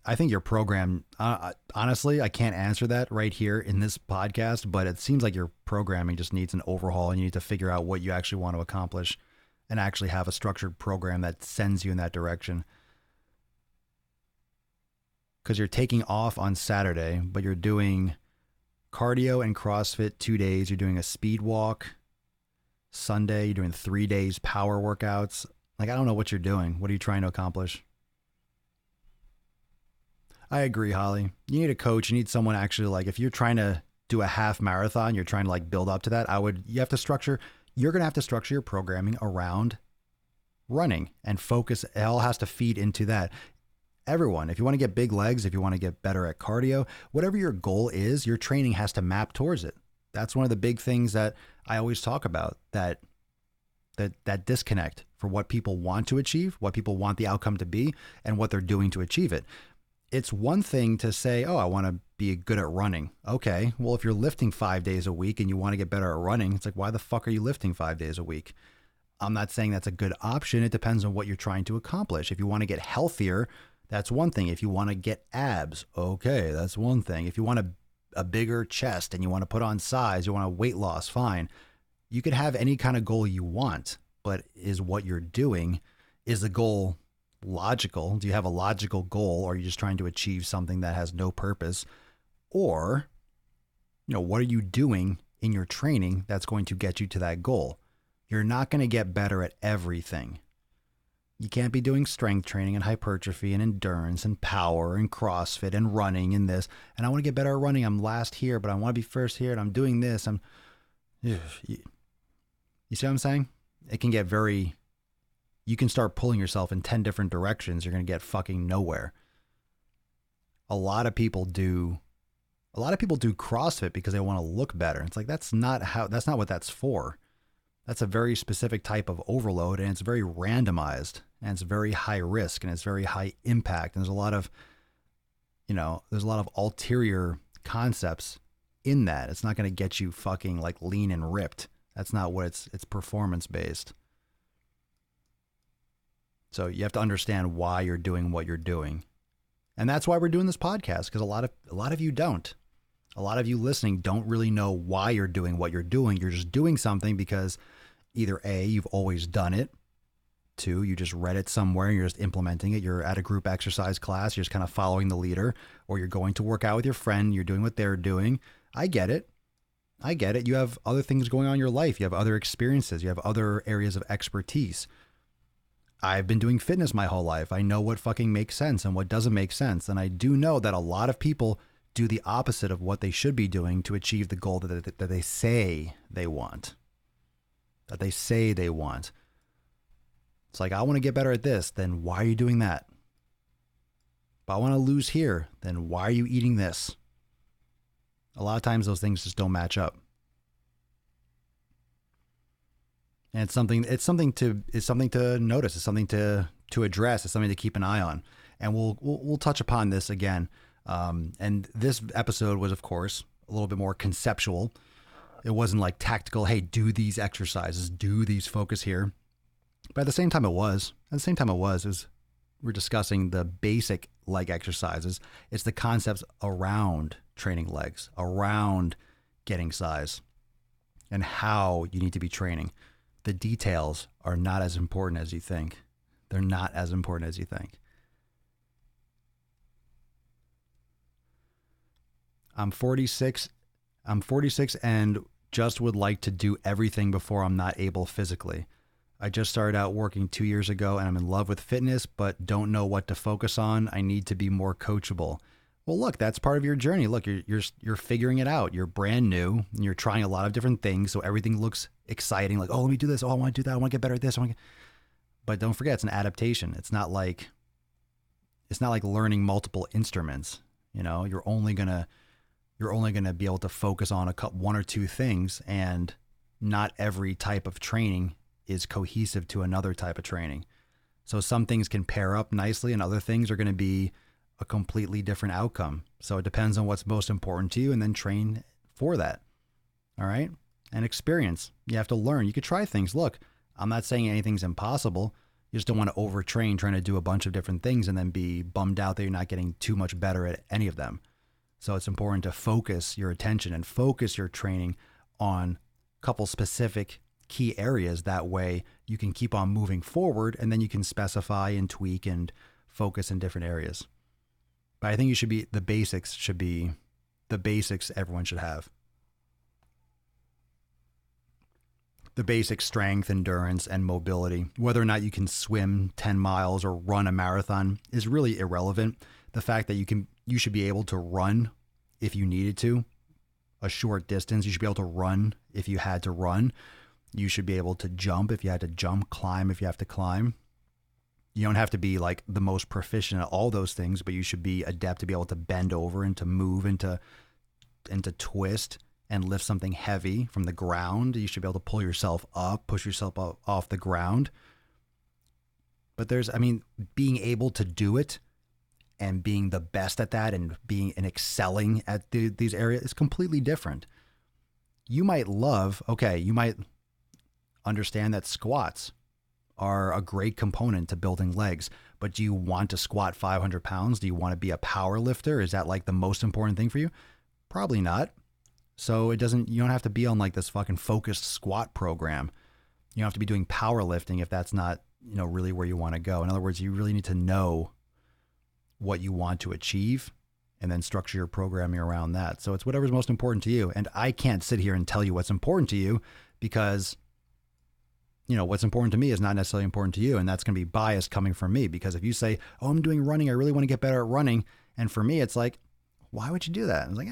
I think your program, honestly, I can't answer that right here in this podcast, but it seems like your programming just needs an overhaul and you need to figure out what you actually want to accomplish and actually have a structured program that sends you in that direction. Because you're taking off on Saturday, but you're doing cardio and CrossFit 2 days. You're doing a speed walk Sunday. You're doing 3 days power workouts. Like, I don't know what you're doing. What are you trying to accomplish? I agree, Holly. You need a coach. You need someone actually, like, if you're trying to do a half marathon, you're trying to like build up to that. You're going to have to structure your programming around running and focus. It all has to feed into that. Everyone, if you want to get big legs, if you want to get better at cardio, whatever your goal is, your training has to map towards it. That's one of the big things that I always talk about, that disconnect for what people want to achieve, what people want the outcome to be, and what they're doing to achieve it. It's one thing to say, oh, I want to be good at running. Okay, well, if you're lifting 5 days a week and you want to get better at running, it's like, why the fuck are you lifting 5 days a week? I'm not saying that's a good option. It depends on what you're trying to accomplish. If you want to get healthier, that's one thing. If you want to get abs, okay, that's one thing. If you want a bigger chest and you want to put on size, you want a weight loss, fine. You could have any kind of goal you want, but is what you're doing, is the goal logical? Do you have a logical goal, or are you just trying to achieve something that has no purpose? Or, what are you doing in your training that's going to get you to that goal? You're not going to get better at everything. You can't be doing strength training and hypertrophy and endurance and power and CrossFit and running and this. And I want to get better at running. I'm last here, but I want to be first here, and I'm doing this. You see what I'm saying? It can get you can start pulling yourself in 10 different directions. You're going to get fucking nowhere. A lot of people do CrossFit because they want to look better. It's like, that's not what that's for. That's a very specific type of overload, and it's very randomized, and it's very high risk, and it's very high impact. And there's a lot of ulterior concepts in that. It's not going to get you fucking like lean and ripped. That's not what it's performance based. So you have to understand why you're doing what you're doing. And that's why we're doing this podcast, because a lot of you don't. A lot of you listening don't really know why you're doing what you're doing. You're just doing something because either A, you've always done it. 2, you just read it somewhere and you're just implementing it. You're at a group exercise class. You're just kind of following the leader, or you're going to work out with your friend. You're doing what they're doing. I get it. You have other things going on in your life. You have other experiences. You have other areas of expertise. I've been doing fitness my whole life. I know what fucking makes sense and what doesn't make sense. And I do know that a lot of people do the opposite of what they should be doing to achieve the goal that they say they want. It's like, I want to get better at this. Then why are you doing that? But I want to lose here. Then why are you eating this? A lot of times those things just don't match up. And it's something to notice. It's something to address. It's something to keep an eye on. And we'll touch upon this again. And this episode was, of course, a little bit more conceptual. It wasn't like tactical, hey, do these exercises, do these, focus here. But at the same time it was. We're discussing the basic leg exercises. It's the concepts around training legs, around getting size, and how you need to be training. The details are not as important as you think. They're not as important as you think. I'm 46 and just would like to do everything before I'm not able physically. I just started out working 2 years ago and I'm in love with fitness, but don't know what to focus on. I need to be more coachable. Well, look, that's part of your journey. Look, you're figuring it out. You're brand new and you're trying a lot of different things. So everything looks exciting. Like, oh, let me do this. Oh, I want to do that. I want to get better at this. But don't forget, it's an adaptation. It's not like learning multiple instruments. You know, you're only gonna be able to focus on one or two things, and not every type of training is cohesive to another type of training. So some things can pair up nicely and other things are going to be a completely different outcome. So it depends on what's most important to you, and then train for that. All right. And experience. You have to learn. You could try things. Look, I'm not saying anything's impossible. You just don't want to overtrain trying to do a bunch of different things and then be bummed out that you're not getting too much better at any of them. So it's important to focus your attention and focus your training on a couple specific key areas. That way you can keep on moving forward, and then you can specify and tweak and focus in different areas. But I think the basics everyone should have. The basic strength, endurance, and mobility. Whether or not you can swim 10 miles or run a marathon is really irrelevant. The fact that you should be able to run if you needed to, a short distance. You should be able to run if you had to run. You should be able to jump if you had to jump, climb if you have to climb. You don't have to be like the most proficient at all those things, but you should be adept to be able to bend over and to move and to twist and lift something heavy from the ground. You should be able to pull yourself up, push yourself up off the ground. But being able to do it and being the best at that and excelling at these areas is completely different. You might understand that squats are a great component to building legs, but do you want to squat 500 pounds? Do you want to be a power lifter? Is that like the most important thing for you? Probably not. So you don't have to be on like this fucking focused squat program. You don't have to be doing powerlifting if that's not, really where you want to go. In other words, you really need to know what you want to achieve and then structure your programming around that. So it's whatever's most important to you. And I can't sit here and tell you what's important to you, because what's important to me is not necessarily important to you. And that's going to be biased coming from me, because if you say, oh, I'm doing running, I really want to get better at running. And for me, it's like, why would you do that? I was like,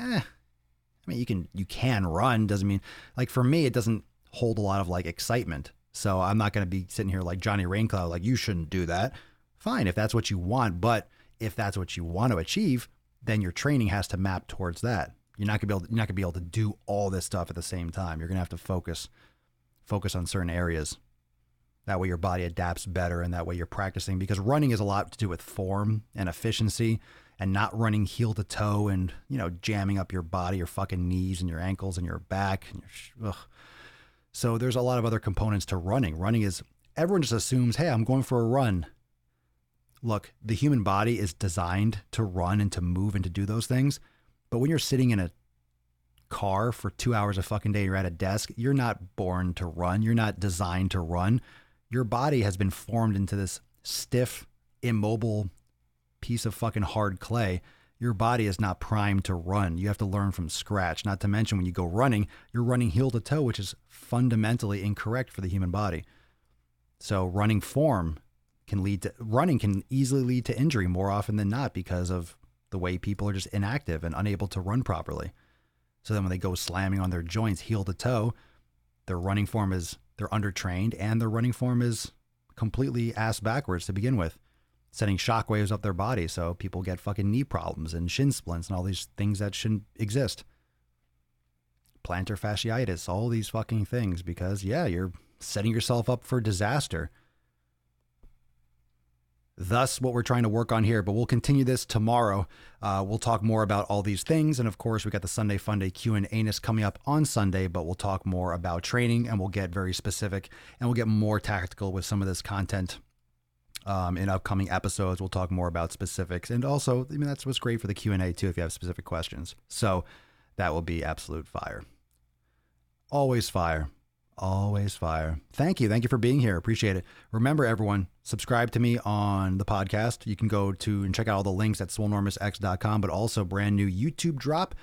you can run. Doesn't mean, like, for me, it doesn't hold a lot of like excitement. So I'm not going to be sitting here like Johnny Raincloud, like, you shouldn't do that. Fine, if that's what you want. But if that's what you want to achieve, then your training has to map towards that. You're not going to be able to do all this stuff at the same time. You're going to have to focus on certain areas. That way your body adapts better, and that way you're practicing, because running is a lot to do with form and efficiency, and not running heel to toe and, jamming up your body, your fucking knees and your ankles and your back. And So there's a lot of other components to running. Everyone just assumes, hey, I'm going for a run. Look, the human body is designed to run and to move and to do those things. But when you're sitting in a car for 2 hours a fucking day, you're at a desk, you're not born to run. You're not designed to run. Your body has been formed into this stiff, immobile piece of fucking hard clay. Your body is not primed to run. You have to learn from scratch. Not to mention, when you go running, you're running heel to toe, which is fundamentally incorrect for the human body. So running form can easily lead to injury more often than not, because of the way people are just inactive and unable to run properly. So then when they go slamming on their joints heel to toe, their running form they're undertrained, and their running form is completely ass backwards to begin with, sending shockwaves up their body. So people get fucking knee problems and shin splints and all these things that shouldn't exist. Plantar fasciitis, all these fucking things, because yeah, you're setting yourself up for disaster. Thus, what we're trying to work on here, but we'll continue this tomorrow. We'll talk more about all these things. And of course, we got the Sunday Funday Q&A coming up on Sunday, but we'll talk more about training and we'll get very specific and we'll get more tactical with some of this content. In upcoming episodes, we'll talk more about specifics. And also, I mean, that's what's great for the Q&A too, if you have specific questions. So that will be absolute fire. Always fire. Always fire. Thank you. Thank you for being here. Appreciate it. Remember, everyone, subscribe to me on the podcast. You can go to and check out all the links at swolenormousx.com, but also brand new YouTube dropped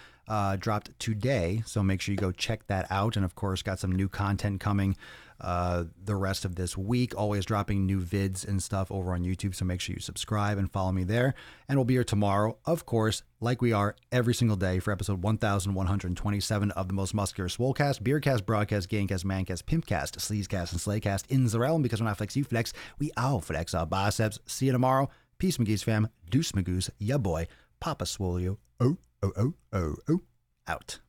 today. So make sure you go check that out. And of course, got some new content coming the rest of this week, always dropping new vids and stuff over on YouTube. So make sure you subscribe and follow me there. And we'll be here tomorrow, of course, like we are every single day for episode 1127 of the Most Muscular Swolecast, Beercast, Broadcast, Gamecast, Mancast, Pimpcast, Sleazecast, and Slaycast in the realm. Because when I flex, you flex, we all flex our biceps. See you tomorrow. Peace, McGee's fam. Deuce Magoose, ya boy, Papa Swole, out.